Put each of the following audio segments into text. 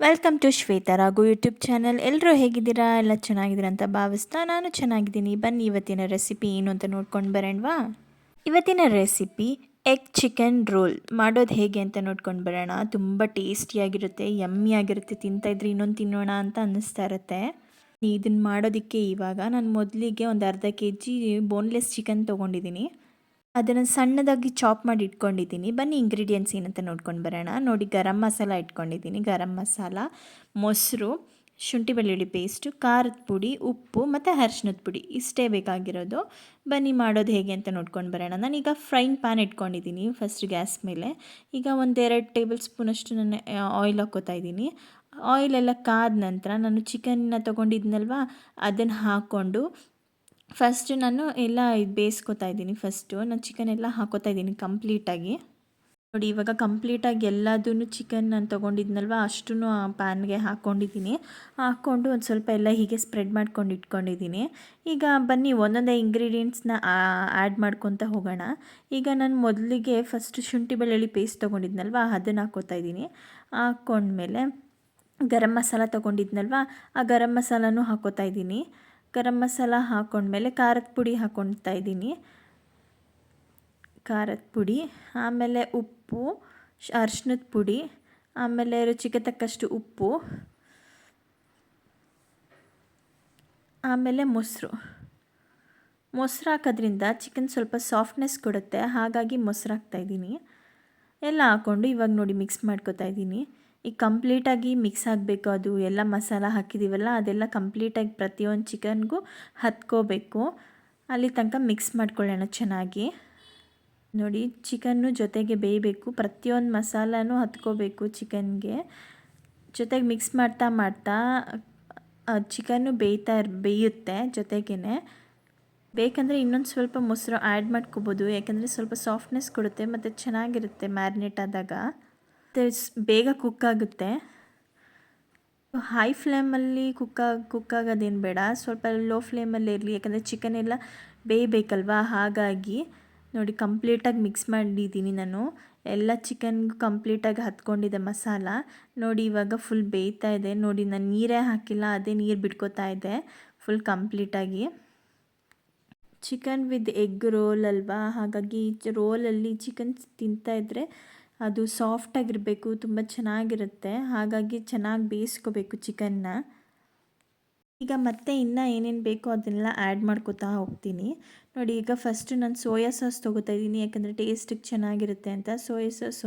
Welcome to Shweta Raghu YouTube channel. ಎಲ್ಲರೂ ಹೇಗಿದ್ದೀರಾ? ಎಲ್ಲ ಚೆನ್ನಾಗಿದ್ದೀರಾ ಅಂತ ಭಾವಿಸ್ತಾ ನಾನು ಚೆನ್ನಾಗಿದ್ದೀನಿ. ಬನ್ನಿ ಇವತ್ತಿನ ರೆಸಿಪಿ ಏನು ಅಂತ ನೋಡ್ಕೊಂಡು ಬರೋಣವಾ? ಇವತ್ತಿನ ರೆಸಿಪಿ ಎಗ್ ಚಿಕನ್ ರೋಲ್ ಮಾಡೋದು ಹೇಗೆ ಅಂತ ನೋಡ್ಕೊಂಡು ಬರೋಣ. ತುಂಬ ಟೇಸ್ಟಿಯಾಗಿರುತ್ತೆ, ಯಮ್ಮಿ ಆಗಿರುತ್ತೆ. ತಿಂತಾಯಿದ್ರೆ ಇನ್ನೊಂದು ತಿನ್ನೋಣ ಅಂತ ಅನ್ನಿಸ್ತಾ ಇರುತ್ತೆ. ಇದನ್ನು ಮಾಡೋದಕ್ಕೆ ಇವಾಗ ನಾನು ಮೊದಲಿಗೆ ಒಂದು ಅರ್ಧ kg ಬೋನ್ಲೆಸ್ ಚಿಕನ್ ತೊಗೊಂಡಿದ್ದೀನಿ. ಅದನ್ನು ಸಣ್ಣದಾಗಿ ಚಾಪ್ ಮಾಡಿ ಇಟ್ಕೊಂಡಿದ್ದೀನಿ. ಬನ್ನಿ ಇಂಗ್ರೀಡಿಯೆಂಟ್ಸ್ ಏನಂತ ನೋಡ್ಕೊಂಡು ಬರೋಣ. ನೋಡಿ, ಗರಂ ಮಸಾಲ ಇಟ್ಕೊಂಡಿದ್ದೀನಿ. ಗರಂ ಮಸಾಲ, ಮೊಸರು, ಶುಂಠಿ ಬೆಳ್ಳುಳ್ಳಿ ಪೇಸ್ಟು, ಖಾರದ ಪುಡಿ, ಉಪ್ಪು ಮತ್ತು ಅರಿಶಿನದ ಪುಡಿ ಇಷ್ಟೇ ಬೇಕಾಗಿರೋದು. ಬನ್ನಿ ಮಾಡೋದು ಹೇಗೆ ಅಂತ ನೋಡ್ಕೊಂಡು ಬರೋಣ. ನಾನೀಗ ಫ್ರೈಂಗ್ ಪ್ಯಾನ್ ಇಟ್ಕೊಂಡಿದ್ದೀನಿ ಫಸ್ಟ್ ಗ್ಯಾಸ್ ಮೇಲೆ. ಈಗ 1-2 ಟೇಬಲ್ ಸ್ಪೂನಷ್ಟು ನಾನು ಆಯಿಲ್ ಹಾಕ್ಕೋತಾ ಇದ್ದೀನಿ. ಆಯಿಲೆಲ್ಲ ಕಾದ ನಂತರ ನಾನು ಚಿಕನ್ನ ತೊಗೊಂಡಿದ್ನಲ್ವ ಅದನ್ನು ಹಾಕ್ಕೊಂಡು ಫಸ್ಟ್ ನಾನು ಎಲ್ಲ ಬೇಯಿಸ್ಕೊತಾ ಇದ್ದೀನಿ. ನಾನು ಚಿಕನ್ ಎಲ್ಲ ಹಾಕೋತಾ ಇದ್ದೀನಿ ಕಂಪ್ಲೀಟಾಗಿ. ನೋಡಿ, ಇವಾಗ ಕಂಪ್ಲೀಟಾಗಿ ಎಲ್ಲದೂ ಚಿಕನ್ ನಾನು ತೊಗೊಂಡಿದ್ನಲ್ವ ಅಷ್ಟೂ ಪ್ಯಾನ್ಗೆ ಹಾಕ್ಕೊಂಡಿದ್ದೀನಿ. ಹಾಕ್ಕೊಂಡು ಒಂದು ಸ್ವಲ್ಪ ಎಲ್ಲ ಹೀಗೆ ಸ್ಪ್ರೆಡ್ ಮಾಡ್ಕೊಂಡು ಇಟ್ಕೊಂಡಿದ್ದೀನಿ. ಈಗ ಬನ್ನಿ ಒಂದೊಂದೇ ಇಂಗ್ರೀಡಿಯೆಂಟ್ಸ್ನ ಆ್ಯಡ್ ಮಾಡ್ಕೊತ ಹೋಗೋಣ. ಈಗ ನಾನು ಮೊದಲಿಗೆ ಫಸ್ಟ್ ಶುಂಠಿ ಬೆಳ್ಳುಳ್ಳಿ ಪೇಸ್ಟ್ ತೊಗೊಂಡಿದ್ನಲ್ವ ಅದನ್ನು ಹಾಕ್ಕೋತಾ ಇದ್ದೀನಿ. ಹಾಕ್ಕೊಂಡ್ಮೇಲೆ ಗರಂ ಮಸಾಲ ತೊಗೊಂಡಿದ್ನಲ್ವ ಆ ಗರಂ ಮಸಾಲನೂ ಹಾಕ್ಕೋತಾ ಇದ್ದೀನಿ. ಗರಂ ಮಸಾಲ ಹಾಕ್ಕೊಂಡ್ಮೇಲೆ ಖಾರದ ಪುಡಿ ಹಾಕ್ಕೊಳ್ತಾ ಇದ್ದೀನಿ. ಖಾರದ ಪುಡಿ, ಆಮೇಲೆ ಉಪ್ಪು, ಅರಿಶಿನದ ಪುಡಿ, ಆಮೇಲೆ ರುಚಿಗೆ ತಕ್ಕಷ್ಟು ಉಪ್ಪು, ಆಮೇಲೆ ಮೊಸರು ಹಾಕೋದ್ರಿಂದ ಚಿಕನ್ ಸ್ವಲ್ಪ ಸಾಫ್ಟ್ನೆಸ್ ಕೊಡುತ್ತೆ. ಹಾಗಾಗಿ ಮೊಸರು ಹಾಕ್ತಾಯಿದ್ದೀನಿ. ಎಲ್ಲ ಹಾಕ್ಕೊಂಡು ಇವಾಗ ನೋಡಿ ಮಿಕ್ಸ್ ಮಾಡ್ಕೊತಾ ಇದ್ದೀನಿ. ಈಗ ಕಂಪ್ಲೀಟಾಗಿ ಮಿಕ್ಸ್ ಆಗಬೇಕು. ಅದು ಎಲ್ಲ ಮಸಾಲ ಹಾಕಿದ್ದೀವಲ್ಲ ಅದೆಲ್ಲ ಕಂಪ್ಲೀಟಾಗಿ ಪ್ರತಿಯೊಂದು ಚಿಕನ್ಗೂ ಹತ್ಕೋಬೇಕು. ಅಲ್ಲಿ ತನಕ ಮಿಕ್ಸ್ ಮಾಡ್ಕೊಳ್ಳೋಣ ಚೆನ್ನಾಗಿ. ನೋಡಿ, ಚಿಕನ್ನು ಜೊತೆಗೆ ಬೇಯಬೇಕು. ಪ್ರತಿಯೊಂದು ಮಸಾಲನೂ ಹತ್ಕೋಬೇಕು ಚಿಕನ್ಗೆ. ಜೊತೆಗೆ ಮಿಕ್ಸ್ ಮಾಡ್ತಾ ಚಿಕನ್ನು ಬೇಯುತ್ತೆ ಜೊತೆಗೇ. ಬೇಕಂದರೆ ಇನ್ನೊಂದು ಸ್ವಲ್ಪ ಮೊಸರು ಆ್ಯಡ್ ಮಾಡ್ಕೋಬೋದು, ಯಾಕೆಂದರೆ ಸ್ವಲ್ಪ ಸಾಫ್ಟ್ನೆಸ್ ಕೊಡುತ್ತೆ ಮತ್ತು ಚೆನ್ನಾಗಿರುತ್ತೆ ಮ್ಯಾರಿನೇಟ್ ಆದಾಗ. ಬೇಗ ಕುಕ್ ಆಗುತ್ತೆ. ಹೈ ಫ್ಲೇಮಲ್ಲಿ ಕುಕ್ ಆಗೋದೇನು ಬೇಡ, ಸ್ವಲ್ಪ ಲೋ ಫ್ಲೇಮಲ್ಲಿ ಇರಲಿ, ಯಾಕಂದರೆ ಚಿಕನ್ ಎಲ್ಲ ಬೇಯಬೇಕಲ್ವ. ಹಾಗಾಗಿ ನೋಡಿ ಕಂಪ್ಲೀಟಾಗಿ ಮಿಕ್ಸ್ ಮಾಡಿದ್ದೀನಿ ನಾನು. ಎಲ್ಲ ಚಿಕನ್ಗೂ ಕಂಪ್ಲೀಟಾಗಿ ಹತ್ಕೊಂಡಿದೆ ಮಸಾಲ. ನೋಡಿ ಇವಾಗ ಫುಲ್ ಬೇಯ್ತಾ ಇದೆ. ನೋಡಿ, ನಾನು ನೀರೇ ಹಾಕಿಲ್ಲ, ಅದೇ ನೀರು ಬಿಟ್ಕೋತಾ ಇದೆ ಫುಲ್ ಕಂಪ್ಲೀಟಾಗಿ. ಚಿಕನ್ ವಿತ್ ಎಗ್ ರೋಲ್ ಅಲ್ವಾ, ಹಾಗಾಗಿ ರೋಲಲ್ಲಿ ಚಿಕನ್ ತಿಂತಾಯಿದ್ರೆ ಅದು ಸಾಫ್ಟಾಗಿರಬೇಕು, ತುಂಬ ಚೆನ್ನಾಗಿರುತ್ತೆ. ಹಾಗಾಗಿ ಚೆನ್ನಾಗಿ ಬೇಯಿಸ್ಕೋಬೇಕು ಚಿಕನ್ನ. ಈಗ ಮತ್ತೆ ಇನ್ನೂ ಏನೇನು ಬೇಕೋ ಅದನ್ನೆಲ್ಲ ಆ್ಯಡ್ ಮಾಡ್ಕೋತಾ ಹೋಗ್ತೀನಿ. ನೋಡಿ, ಈಗ ಫಸ್ಟು ನಾನು ಸೋಯಾ ಸಾಸ್ ತೊಗೋತಾ ಇದ್ದೀನಿ, ಯಾಕಂದರೆ ಟೇಸ್ಟಿಗೆ ಚೆನ್ನಾಗಿರುತ್ತೆ ಅಂತ. ಸೋಯಾ ಸಾಸ್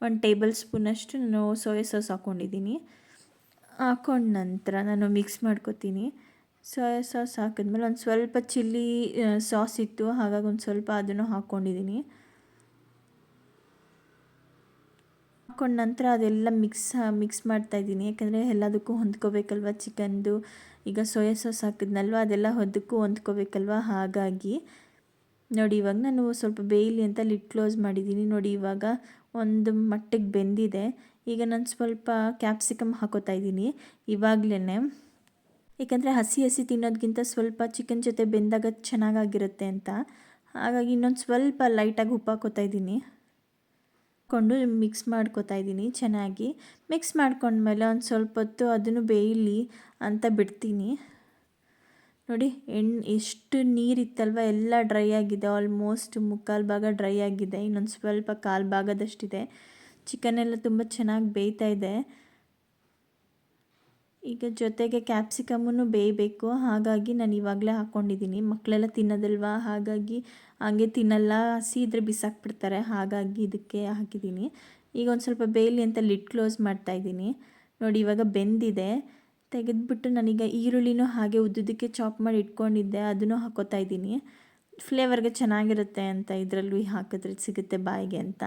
1 ಟೇಬಲ್ ಸ್ಪೂನಷ್ಟು ನಾನು ಸೋಯಾ ಸಾಸ್ ಹಾಕ್ಕೊಂಡಿದ್ದೀನಿ. ಹಾಕ್ಕೊಂಡ ನಂತರ ನಾನು ಮಿಕ್ಸ್ ಮಾಡ್ಕೋತೀನಿ. ಸೋಯಾ ಸಾಸ್ ಹಾಕಿದ್ಮೇಲೆ ಒಂದು ಸ್ವಲ್ಪ ಚಿಲ್ಲಿ ಸಾಸ್ ಇತ್ತು, ಹಾಗಾಗಿ ಒಂದು ಸ್ವಲ್ಪ ಅದನ್ನು ಹಾಕ್ಕೊಂಡಿದ್ದೀನಿ. ಹಾಕ್ಕೊಂಡ ನಂತರ ಅದೆಲ್ಲ ಮಿಕ್ಸ್ ಮಾಡ್ತಾಯಿದ್ದೀನಿ, ಯಾಕಂದರೆ ಎಲ್ಲದಕ್ಕೂ ಹೊಂದ್ಕೋಬೇಕಲ್ವ ಚಿಕನ್ದು. ಈಗ ಸೋಯಾ ಸಾಸ್ ಹಾಕಿದ್ನಲ್ವ ಅದೆಲ್ಲ ಅದಕ್ಕೂ ಹೊಂದ್ಕೋಬೇಕಲ್ವ. ಹಾಗಾಗಿ ನೋಡಿ, ಇವಾಗ ನಾನು ಸ್ವಲ್ಪ ಬೇಯಲಿ ಅಂತ ಲಿಡ್ ಕ್ಲೋಸ್ ಮಾಡಿದ್ದೀನಿ. ನೋಡಿ, ಇವಾಗ ಒಂದು ಮಟ್ಟಿಗೆ ಬೆಂದಿದೆ. ಈಗ ನಾನು ಸ್ವಲ್ಪ ಕ್ಯಾಪ್ಸಿಕಮ್ ಹಾಕೋತಾ ಇದ್ದೀನಿ ಇವಾಗಲೇ, ಏಕೆಂದರೆ ಹಸಿ ತಿನ್ನೋದಕ್ಕಿಂತ ಸ್ವಲ್ಪ ಚಿಕನ್ ಜೊತೆ ಬೆಂದಾಗ ಚೆನ್ನಾಗಿರುತ್ತೆ ಅಂತ. ಹಾಗಾಗಿ ಇನ್ನೊಂದು ಸ್ವಲ್ಪ ಲೈಟಾಗಿ ಉಪ್ಪು ಹಾಕೋತಾ ಇದ್ದೀನಿ. ಹಾಕ್ಕೊಂಡು ಮಿಕ್ಸ್ ಮಾಡ್ಕೋತಾ ಇದ್ದೀನಿ ಚೆನ್ನಾಗಿ. ಮಿಕ್ಸ್ ಮಾಡ್ಕೊಂಡ್ಮೇಲೆ ಒಂದು ಸ್ವಲ್ಪ ಹೊತ್ತು ಅದನ್ನು ಬೇಯಲಿ ಅಂತ ಬಿಡ್ತೀನಿ. ನೋಡಿ, ಎಷ್ಟು ನೀರಿತ್ತಲ್ವ ಎಲ್ಲ ಡ್ರೈ ಆಗಿದೆ. ಆಲ್ಮೋಸ್ಟ್ ಮುಕ್ಕಾಲು ಭಾಗ ಡ್ರೈ ಆಗಿದೆ, ಇನ್ನೊಂದು ಸ್ವಲ್ಪ ಕಾಲು ಭಾಗದಷ್ಟಿದೆ. ಚಿಕನ್ ಎಲ್ಲ ತುಂಬ ಚೆನ್ನಾಗಿ ಬೇಯ್ತಾ ಇದೆ. ಈಗ ಜೊತೆಗೆ ಕ್ಯಾಪ್ಸಿಕಮ್ಮನ್ನು ಬೇಯಬೇಕು, ಹಾಗಾಗಿ ನಾನು ಇವಾಗಲೇ ಹಾಕ್ಕೊಂಡಿದ್ದೀನಿ. ಮಕ್ಕಳೆಲ್ಲ ತಿನ್ನೋದಲ್ವ, ಹಾಗಾಗಿ ಹಂಗೆ ತಿನ್ನಲ್ಲ, ಹಸಿ ಇದ್ದರೆ ಬಿಸಾಕ್ಬಿಡ್ತಾರೆ, ಹಾಗಾಗಿ ಇದಕ್ಕೆ ಹಾಕಿದ್ದೀನಿ. ಈಗ ಒಂದು ಸ್ವಲ್ಪ ಬೇಯಲಿ ಅಂತ ಲಿಡ್ ಕ್ಲೋಸ್ ಮಾಡ್ತಾಯಿದ್ದೀನಿ. ನೋಡಿ, ಇವಾಗ ಬೆಂದಿದೆ. ತೆಗೆದುಬಿಟ್ಟು ನಾನೀಗ ಈರುಳ್ಳಿನೂ ಹಾಗೆ ಉದ್ದುದಕ್ಕೆ ಚಾಪ್ ಮಾಡಿ ಇಟ್ಕೊಂಡಿದ್ದೆ, ಅದನ್ನು ಹಾಕ್ಕೋತಾ ಇದ್ದೀನಿ. ಫ್ಲೇವರ್ಗೆ ಚೆನ್ನಾಗಿರುತ್ತೆ ಅಂತ ಇದರಲ್ಲೂ ಹಾಕಿದ್ರೆ ಸಿಗುತ್ತೆ ಬಾಯಿಗೆ ಅಂತ.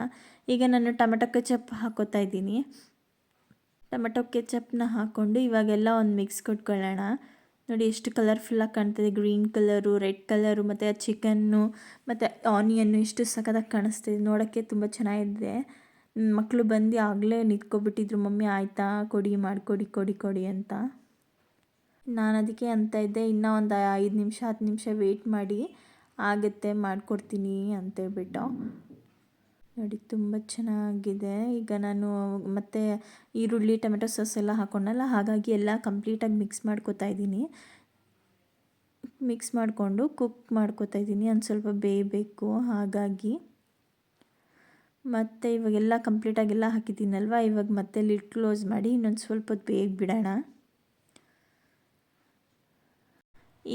ಈಗ ನಾನು ಟೊಮೆಟೊ ಕೆಚಪ್ ಹಾಕ್ಕೋತಾ ಇದ್ದೀನಿ. ಟೊಮೆಟೊ ಕೆಚಪ್ನ ಹಾಕ್ಕೊಂಡು ಇವಾಗೆಲ್ಲ ಒಂದು ಮಿಕ್ಸ್ ಕೊಟ್ಕೊಳ್ಳೋಣ. ನೋಡಿ, ಎಷ್ಟು ಕಲರ್ಫುಲ್ಲಾಗಿ ಕಾಣ್ತಿದೆ. ಗ್ರೀನ್ ಕಲರು, ರೆಡ್ ಕಲರು ಮತ್ತು ಚಿಕನ್ನು ಮತ್ತು ಆನಿಯನ್ನು ಎಷ್ಟು ಸಖತ್ತಾಗಿ ಕಾಣಿಸ್ತಿದೆ. ನೋಡೋಕ್ಕೆ ತುಂಬ ಚೆನ್ನಾಗಿದೆ. ಮಕ್ಕಳು ಬಂದು ಆಗಲೇ ನಿಂತ್ಕೊಬಿಟ್ಟಿದ್ರು, ಮಮ್ಮಿ ಆಯಿತಾ ಕೊಡಿ, ಮಾಡಿಕೊಡಿ ಅಂತ. ನಾನು ಅದಕ್ಕೆ ಅಂತ ಇದ್ದೆ, ಇನ್ನೂ ಒಂದು 5 ನಿಮಿಷ 10 ನಿಮಿಷ ವೆಯ್ಟ್ ಮಾಡಿ, ಆಗುತ್ತೆ ಮಾಡಿಕೊಡ್ತೀನಿ ಅಂತೇಳ್ಬಿಟ್ಟು. ನೋಡಿ ತುಂಬ ಚೆನ್ನಾಗಿದೆ. ಈಗ ನಾನು ಮತ್ತೆ ಈರುಳ್ಳಿ ಟೊಮೆಟೊ ಸಾಸ್ ಎಲ್ಲ ಹಾಕ್ಕೊಂಡಲ್ಲ, ಹಾಗಾಗಿ ಎಲ್ಲ ಕಂಪ್ಲೀಟಾಗಿ ಮಿಕ್ಸ್ ಮಾಡ್ಕೊತಾ ಇದ್ದೀನಿ. ಮಿಕ್ಸ್ ಮಾಡಿಕೊಂಡು ಕುಕ್ ಮಾಡ್ಕೊತಾ ಇದ್ದೀನಿ. ಒಂದು ಸ್ವಲ್ಪ ಬೇಯಬೇಕು, ಹಾಗಾಗಿ ಮತ್ತು ಇವಾಗೆಲ್ಲ ಕಂಪ್ಲೀಟಾಗೆಲ್ಲ ಹಾಕಿದ್ದೀನಲ್ವ, ಇವಾಗ ಮತ್ತೆ ಲಿಡ್ ಕ್ಲೋಸ್ ಮಾಡಿ ಇನ್ನೊಂದು ಸ್ವಲ್ಪ ಹೊತ್ತು ಬೇಗ ಬಿಡೋಣ.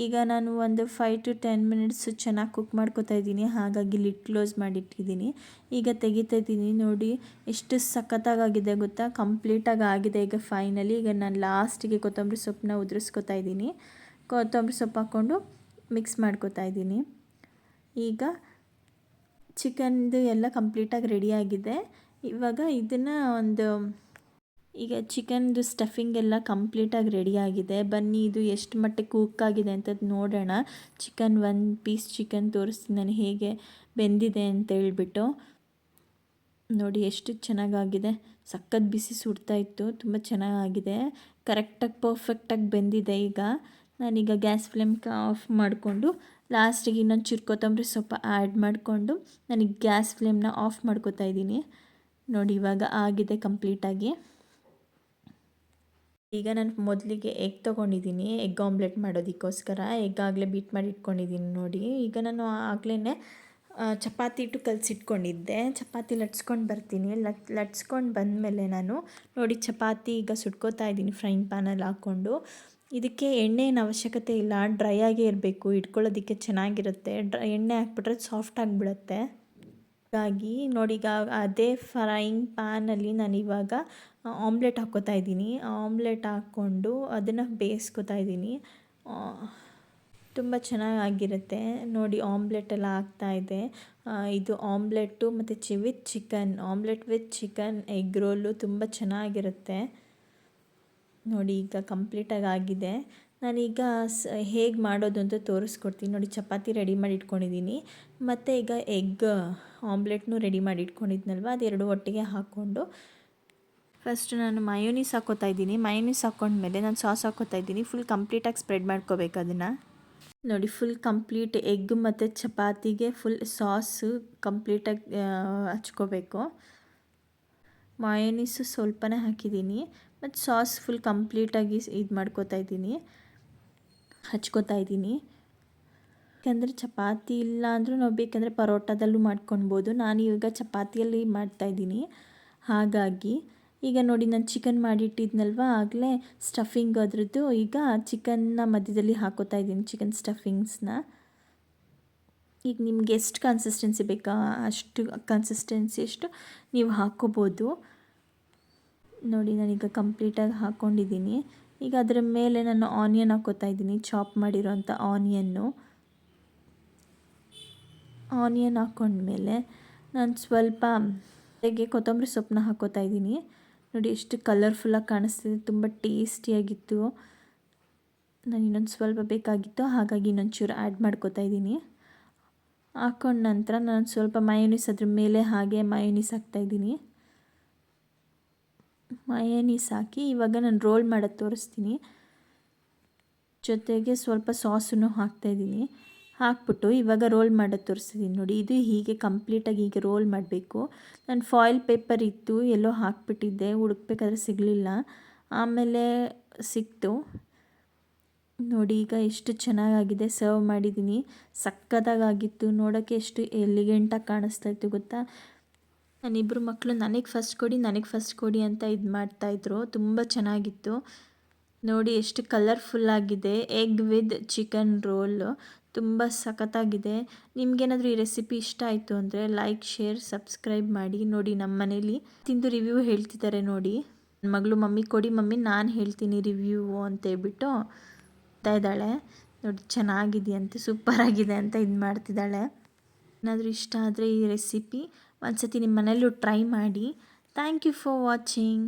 ಈಗ ನಾನು ಒಂದು 5 to 10 ಮಿನಿಟ್ಸು ಚೆನ್ನಾಗಿ ಕುಕ್ ಮಾಡ್ಕೊತಾ ಇದ್ದೀನಿ, ಹಾಗಾಗಿ ಲಿಡ್ ಕ್ಲೋಸ್ ಮಾಡಿಟ್ಟಿದ್ದೀನಿ. ಈಗ ತೆಗಿತಾ ಇದ್ದೀನಿ. ನೋಡಿ ಎಷ್ಟು ಸಖತ್ತಾಗಿದೆ ಗೊತ್ತಾ, ಕಂಪ್ಲೀಟಾಗಿ ಆಗಿದೆ. ಈಗ ಫೈನಲಿ ಈಗ ನಾನು ಲಾಸ್ಟಿಗೆ ಕೊತ್ತಂಬರಿ ಸೊಪ್ಪನ್ನ ಉದುರಿಸ್ಕೊತಾ ಇದ್ದೀನಿ. ಕೊತ್ತಂಬರಿ ಸೊಪ್ಪು ಹಾಕ್ಕೊಂಡು ಮಿಕ್ಸ್ ಮಾಡ್ಕೊತಾ ಇದ್ದೀನಿ. ಈಗ ಚಿಕನ್ದು ಎಲ್ಲ ಕಂಪ್ಲೀಟಾಗಿ ರೆಡಿಯಾಗಿದೆ. ಇವಾಗ ಇದನ್ನು ಈಗ ಚಿಕನ್ದು ಸ್ಟಫಿಂಗ್ ಎಲ್ಲ ಕಂಪ್ಲೀಟಾಗಿ ರೆಡಿಯಾಗಿದೆ. ಬನ್ನಿ ಇದು ಎಷ್ಟು ಮಟ್ಟಿಗೆ ಕುಕ್ ಆಗಿದೆ ಅಂತ ನೋಡೋಣ. ಚಿಕನ್ ಒಂದು ಪೀಸ್ ಚಿಕನ್ ತೋರಿಸ್ತೀನಿ ನಾನು ಹೇಗೆ ಬೆಂದಿದೆ ಅಂತ ಹೇಳ್ಬಿಟ್ಟು. ನೋಡಿ ಎಷ್ಟು ಚೆನ್ನಾಗಾಗಿದೆ, ಸಖತ್ ಬಿಸಿ ಸುಡ್ತಾ ಇತ್ತು, ತುಂಬ ಚೆನ್ನಾಗಾಗಿದೆ, ಕರೆಕ್ಟಾಗಿ ಪರ್ಫೆಕ್ಟಾಗಿ ಬೆಂದಿದೆ. ಈಗ ನಾನೀಗ ಗ್ಯಾಸ್ ಫ್ಲೇಮ್ ಆಫ್ ಮಾಡಿಕೊಂಡು ಲಾಸ್ಟಿಗೆ ಇನ್ನೊಂದು ಚೂರು ಕೊತ್ತಂಬರಿ ಸೊಪ್ಪು ಆ್ಯಡ್ ಮಾಡಿಕೊಂಡು ನನಗೆ ಗ್ಯಾಸ್ ಫ್ಲೇಮ್ನ ಆಫ್ ಮಾಡ್ಕೊತಾ ಇದ್ದೀನಿ. ನೋಡಿ ಇವಾಗ ಆಗಿದೆ ಕಂಪ್ಲೀಟಾಗಿ. ಈಗ ನಾನು ಮೊದಲಿಗೆ ಎಗ್ ತೊಗೊಂಡಿದ್ದೀನಿ, ಎಗ್ ಆಮ್ಲೆಟ್ ಮಾಡೋದಕ್ಕೋಸ್ಕರ. ಎಗ್ ಆಗಲೇ ಬೀಟ್ ಮಾಡಿ ಇಟ್ಕೊಂಡಿದ್ದೀನಿ ನೋಡಿ. ಈಗ ನಾನು ಆಗಲೇ ಚಪಾತಿ ಹಿಟ್ಟು ಕಲಸಿಟ್ಕೊಂಡಿದ್ದೆ, ಚಪಾತಿ ಲಟ್ಸ್ಕೊಂಡು ಬರ್ತೀನಿ. ಲಟ್ಸ್ಕೊಂಡು ಬಂದಮೇಲೆ ನಾನು ನೋಡಿ ಚಪಾತಿ ಈಗ ಸುಟ್ಕೋತಾ ಇದ್ದೀನಿ ಫ್ರೈಂಗ್ ಪ್ಯಾನಲ್ಲಿ ಹಾಕ್ಕೊಂಡು. ಇದಕ್ಕೆ ಎಣ್ಣೆನ ಅವಶ್ಯಕತೆ ಇಲ್ಲ, ಡ್ರೈ ಆಗೇ ಇರಬೇಕು, ಇಟ್ಕೊಳ್ಳೋದಕ್ಕೆ ಚೆನ್ನಾಗಿರುತ್ತೆ. ಎಣ್ಣೆ ಹಾಕ್ಬಿಟ್ರೆ ಸಾಫ್ಟ್ ಆಗಿಬಿಡುತ್ತೆ. ಹಾಗಾಗಿ ನೋಡಿ ಈಗ ಅದೇ ಫ್ರೈಯಿಂಗ್ ಪ್ಯಾನಲ್ಲಿ ನಾನಿವಾಗ ಆಮ್ಲೆಟ್ ಹಾಕ್ಕೋತಾ ಇದ್ದೀನಿ. ಆಮ್ಲೆಟ್ ಹಾಕ್ಕೊಂಡು ಅದನ್ನು ಬೇಯಿಸ್ಕೊತಾ ಇದ್ದೀನಿ. ತುಂಬ ಚೆನ್ನಾಗಿರುತ್ತೆ ನೋಡಿ. ಆಮ್ಲೆಟೆಲ್ಲ ಆಗ್ತಾಯಿದೆ. ಇದು ಆಮ್ಲೆಟ್ಟು ಮತ್ತು with chicken, omelette with chicken egg roll ತುಂಬ ಚೆನ್ನಾಗಿರುತ್ತೆ ನೋಡಿ. ಈಗ ಕಂಪ್ಲೀಟಾಗಿ ಆಗಿದೆ. ನಾನೀಗ ಹೇಗೆ ಮಾಡೋದು ಅಂತ ತೋರಿಸ್ಕೊಡ್ತೀನಿ ನೋಡಿ. ಚಪಾತಿ ರೆಡಿ ಮಾಡಿ ಇಟ್ಕೊಂಡಿದ್ದೀನಿ, ಮತ್ತು ಈಗ ಎಗ್ ಆಮ್ಲೆಟ್ನೂ ರೆಡಿ ಮಾಡಿ ಇಟ್ಕೊಂಡಿದ್ನಲ್ವ, ಅದೆರಡು ಒಟ್ಟಿಗೆ ಹಾಕ್ಕೊಂಡು ಫಸ್ಟ್ ನಾನು ಮಯೋನೀಸ್ ಹಾಕ್ಕೋತಾ ಇದ್ದೀನಿ. ಮಯೋನೀಸ್ ಹಾಕ್ಕೊಂಡ್ಮೇಲೆ ನಾನು ಸಾಸ್ ಹಾಕ್ಕೋತಾ ಇದ್ದೀನಿ. ಫುಲ್ ಕಂಪ್ಲೀಟಾಗಿ ಸ್ಪ್ರೆಡ್ ಮಾಡ್ಕೋಬೇಕು ಅದನ್ನು ನೋಡಿ. ಫುಲ್ ಕಂಪ್ಲೀಟ್ ಎಗ್ ಮತ್ತು ಚಪಾತಿಗೆ ಫುಲ್ ಸಾಸು ಕಂಪ್ಲೀಟಾಗಿ ಹಚ್ಕೋಬೇಕು. ಮಯೋನೀಸು ಸ್ವಲ್ಪನೇ ಹಾಕಿದ್ದೀನಿ, ಮತ್ತು ಸಾಸ್ ಫುಲ್ ಕಂಪ್ಲೀಟಾಗಿ ಇದು ಮಾಡ್ಕೋತಾ ಇದ್ದೀನಿ, ಹಚ್ಕೋತಾ ಇದ್ದೀನಿ. ಯಾಕಂದರೆ ಚಪಾತಿ ಇಲ್ಲ ಅಂದರೂ ನಾವು ಬೇಕಂದರೆ ಪರೋಟದಲ್ಲೂ ಮಾಡ್ಕೊಳ್ಬೋದು. ನಾನು ಇವಾಗ ಚಪಾತಿಯಲ್ಲಿ ಮಾಡ್ತಾಯಿದ್ದೀನಿ. ಹಾಗಾಗಿ ಈಗ ನೋಡಿ ನಾನು ಚಿಕನ್ ಮಾಡಿಟ್ಟಿದ್ನಲ್ವ ಆಗಲೇ ಸ್ಟಫಿಂಗ್ ಅದರದ್ದು, ಈಗ ಚಿಕನ್ನ ಮಧ್ಯದಲ್ಲಿ ಹಾಕೋತಾ ಇದ್ದೀನಿ, ಚಿಕನ್ ಸ್ಟಫಿಂಗ್ಸ್ನ. ಈಗ ನಿಮ್ಗೆ ಎಷ್ಟು ಕನ್ಸಿಸ್ಟೆನ್ಸಿ ಬೇಕಾ ಅಷ್ಟು ಕನ್ಸಿಸ್ಟೆನ್ಸಿ ಎಷ್ಟು ನೀವು ಹಾಕ್ಕೋಬೋದು ನೋಡಿ. ನಾನೀಗ ಕಂಪ್ಲೀಟಾಗಿ ಹಾಕ್ಕೊಂಡಿದ್ದೀನಿ. ಈಗ ಅದರ ಮೇಲೆ ನಾನು ಆನಿಯನ್ ಹಾಕ್ಕೋತಾ ಇದ್ದೀನಿ, ಚಾಪ್ ಮಾಡಿರೋಂಥ ಆನಿಯನ್ ಹಾಕ್ಕೊಂಡ್ಮೇಲೆ ನಾನು ಸ್ವಲ್ಪ ಹೇಗೆ ಕೊತ್ತಂಬರಿ ಸೊಪ್ಪನ್ನ ಹಾಕ್ಕೋತಾ ಇದ್ದೀನಿ ನೋಡಿ. ಎಷ್ಟು ಕಲರ್ಫುಲ್ಲಾಗಿ ಕಾಣಿಸ್ತಿದೆ, ತುಂಬ ಟೇಸ್ಟಿಯಾಗಿತ್ತು. ನಾನು ಇನ್ನೊಂದು ಸ್ವಲ್ಪ ಬೇಕಾಗಿತ್ತು, ಹಾಗಾಗಿ ಇನ್ನೊಂಚೂರು ಆ್ಯಡ್ ಮಾಡ್ಕೋತಾ ಇದ್ದೀನಿ. ಹಾಕ್ಕೊಂಡ ನಂತರ ನಾನು ಸ್ವಲ್ಪ ಮಯೋನೀಸ್ ಅದ್ರ ಮೇಲೆ ಹಾಗೆ ಮಯೋನೀಸ್ ಹಾಕ್ತಾಯಿದ್ದೀನಿ. ಮಯೋನೀಸ್ ಹಾಕಿ ಇವಾಗ ನಾನು ರೋಲ್ ಮಾಡೋದು ತೋರಿಸ್ತೀನಿ. ಜೊತೆಗೆ ಸ್ವಲ್ಪ ಸಾಸನ್ನು ಹಾಕ್ತಾಯಿದ್ದೀನಿ. ಹಾಕ್ಬಿಟ್ಟು ಇವಾಗ ರೋಲ್ ಮಾಡೋದು ತೋರಿಸ್ತಿದ್ದೀನಿ ನೋಡಿ. ಇದು ಹೀಗೆ ಕಂಪ್ಲೀಟಾಗಿ ಹೀಗೆ ರೋಲ್ ಮಾಡಬೇಕು. ನಾನು ಫಾಯಿಲ್ ಪೇಪರ್ ಇತ್ತು, ಎಲ್ಲೋ ಹಾಕ್ಬಿಟ್ಟಿದ್ದೆ, ಹುಡುಕ್ಬೇಕಾದ್ರೆ ಸಿಗಲಿಲ್ಲ, ಆಮೇಲೆ ಸಿಕ್ತು ನೋಡಿ. ಈಗ ಎಷ್ಟು ಚೆನ್ನಾಗಾಗಿದೆ, ಸರ್ವ್ ಮಾಡಿದ್ದೀನಿ, ಸಕ್ಕತ್ತಾಗಿತ್ತು. ನೋಡೋಕ್ಕೆ ಎಷ್ಟು ಎಲಿಗೆಂಟಾಗಿ ಕಾಣಿಸ್ತಾಯಿತ್ತು ಗೊತ್ತಾ. ನನ್ನಿಬ್ಬರು ಮಕ್ಕಳು ನನಗೆ ಫಸ್ಟ್ ಕೊಡಿ ಅಂತ ಇದು ಮಾಡ್ತಾಯಿದ್ರು. ತುಂಬ ಚೆನ್ನಾಗಿತ್ತು ನೋಡಿ. ಎಷ್ಟು ಕಲರ್ಫುಲ್ಲಾಗಿದೆ ಎಗ್ ವಿತ್ ಚಿಕನ್ ರೋಲ್, ತುಂಬ ಸಖತ್ತಾಗಿದೆ. ನಿಮಗೇನಾದರೂ ಈ ರೆಸಿಪಿ ಇಷ್ಟ ಆಯಿತು ಅಂದರೆ ಲೈಕ್, ಶೇರ್, ಸಬ್ಸ್ಕ್ರೈಬ್ ಮಾಡಿ ನೋಡಿ. ನಮ್ಮ ಮನೇಲಿ ತಿಂದು ರಿವ್ಯೂ ಹೇಳ್ತಿದ್ದಾರೆ ನೋಡಿ. ನನ್ನ ಮಗಳು ಮಮ್ಮಿ ಕೊಡಿ ಮಮ್ಮಿ, ನಾನು ಹೇಳ್ತೀನಿ ರಿವ್ಯೂ ಅಂತೇಳ್ಬಿಟ್ಟು ಇದ್ದಾಳೆ ನೋಡಿ. ಚೆನ್ನಾಗಿದೆಯಂತೆ, ಸೂಪರಾಗಿದೆ ಅಂತ ಇದು ಮಾಡ್ತಿದ್ದಾಳೆ. ಏನಾದರೂ ಇಷ್ಟ ಆದರೆ ಈ ರೆಸಿಪಿ ಒಂದ್ಸತಿ ನಿಮ್ಮ ಮನೆಯಲ್ಲೂ ಟ್ರೈ ಮಾಡಿ. Thank you for watching.